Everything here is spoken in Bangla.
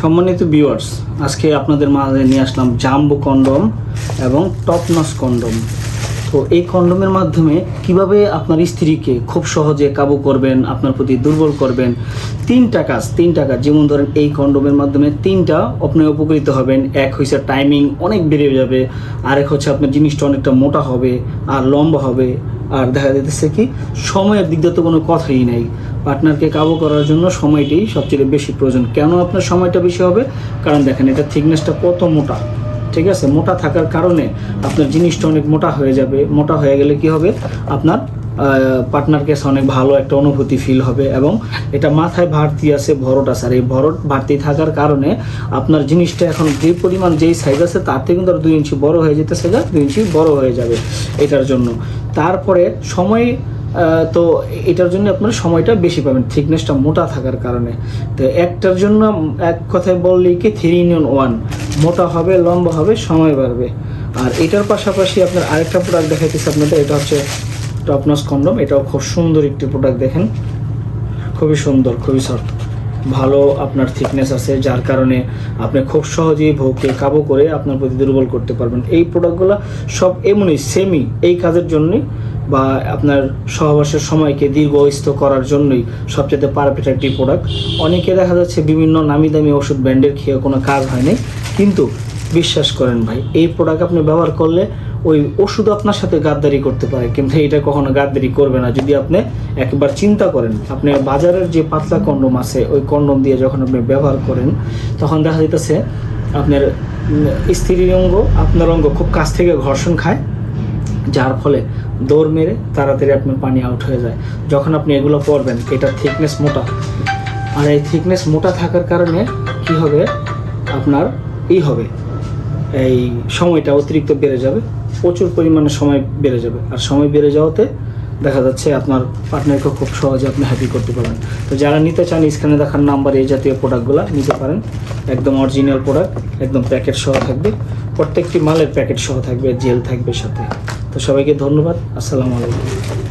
সম্মানিত ভিউয়ার্স, আজকে আপনাদের মাঝে নিয়ে আসলাম জাম্বো কন্ডম এবং টপ নচ কন্ডম। তো এই কন্ডমের মাধ্যমে কিভাবে আপনার স্ত্রীকে খুব সহজে কাবু করবেন, আপনার প্রতি দুর্বল করবেন। তিনটা কাজ। যেমন ধরেন এই কন্ডমের মাধ্যমে তিনটা আপনি উপকৃত হবেন। এক হচ্ছে টাইমিং অনেক বেড়ে যাবে, আরেক হচ্ছে আপনার জিনিসটা অনেকটা মোটা হবে আর লম্বা হবে, আর দেখা যাচ্ছে কি সময়ের দিক দিয়ে তো কোনো কথাই নেই। পার্টনারকে কাবু করার জন্য সময়টি সবচেয়ে বেশি প্রয়োজন। কেন আপনার সময়টা বেশি হবে? কারণ দেখেন এটা থিকনেসটা কত মোটা, ঠিক আছে? মোটা থাকার কারণে আপনার জিনিসটা অনেক মোটা হয়ে যাবে। মোটা হয়ে গেলে কি হবে, আপনার পার্টনার কাছে অনেক ভালো একটা অনুভূতি ফিল হবে। এবং এটা মাথায় ভারতি আছে, ভরট আছে, আর এই ভরট ভারতি থাকার কারণে আপনার জিনিসটা এখন যে পরিমাণ যেই সাইজ আছে তার থেকে কিন্তু আর 2 ইঞ্চি বড় হয়ে যেতেছে, 2 ইঞ্চি বড় হয়ে যাবে এটার জন্য। তারপরে সময়, তো এটার জন্য আপনার সময়টা বেশি পাবেন থিকনেসটা মোটা থাকার কারণে। তো একটার জন্য এক কথায় বললেই কি 3 in 1, মোটা হবে, লম্বা হবে, সময় বাড়বে। আর এটার পাশাপাশি আপনার আরেকটা প্রোডাক্ট দেখাইতেছি আপনাদের, এটা হচ্ছে টপ নচ কন্ডম। এটাও খুব সুন্দর একটি প্রোডাক্ট, দেখেন খুবই সুন্দর, খুবই সফট, ভালো আপনার থিকনেস আছে, যার কারণে আপনি খুব সহজেই বউকে কাবু করে আপনার প্রতি দুর্বল করতে পারবেন। এই প্রোডাক্টগুলো সব এমনই সেমই এই কাজের জন্যই, বা আপনার সহবাসের সময়কে দীর্ঘস্থ করার জন্যই সবচেয়ে পারফেক্ট একটি প্রোডাক্ট। অনেকে দেখা যাচ্ছে বিভিন্ন নামি দামি ওষুধ ব্র্যান্ডের খেয়ে কোনো কাজ হয় নাই, কিন্তু বিশ্বাস করেন ভাই, এই প্রোডাক্ট আপনি ব্যবহার করলে ওই ওষুধ আপনার সাথে গাদ্দারি করতে পারে, কিন্তু এটা কখনো গাদ্দারি করবে না। যদি আপনি একবার চিন্তা করেন, আপনি বাজারের যে পাতলা কন্ডম আছে ওই কন্ডম দিয়ে যখন আপনি ব্যবহার করেন, তখন দেখা যাইতেছে আপনার স্ত্রীর অঙ্গ, আপনার অঙ্গ খুব কাছ থেকে ঘর্ষণ খায়, যার ফলে দৌড় মেরে তাড়াতাড়ি আপনার পানি আউট হয়ে যায়। যখন আপনি এগুলো পরবেন, এটার থিকনেস মোটা, আর এই থিকনেস মোটা থাকার কারণে কি হবে, আপনার হবে এই সময়টা অতিরিক্ত বেড়ে যাবে, প্রচুর পরিমাণে সময় বেড়ে যাবে। আর সময় বেড়ে যাওয়াতে দেখা যাচ্ছে আপনার পার্টনারকে খুব সহজে আপনি হ্যাপি করতে পারবেন। তো যারা নিতে চান, স্ক্রিনে দেখার নাম্বার এই জাতীয় প্রোডাক্টগুলো নিতে পারেন। একদম অরিজিনাল প্রোডাক্ট, একদম প্যাকেট সহ থাকবে, প্রত্যেকটি মালের প্যাকেট সহ থাকবে, জেল থাকবে সাথে। তো সবাইকে ধন্যবাদ, আসসালামু আলাইকুম।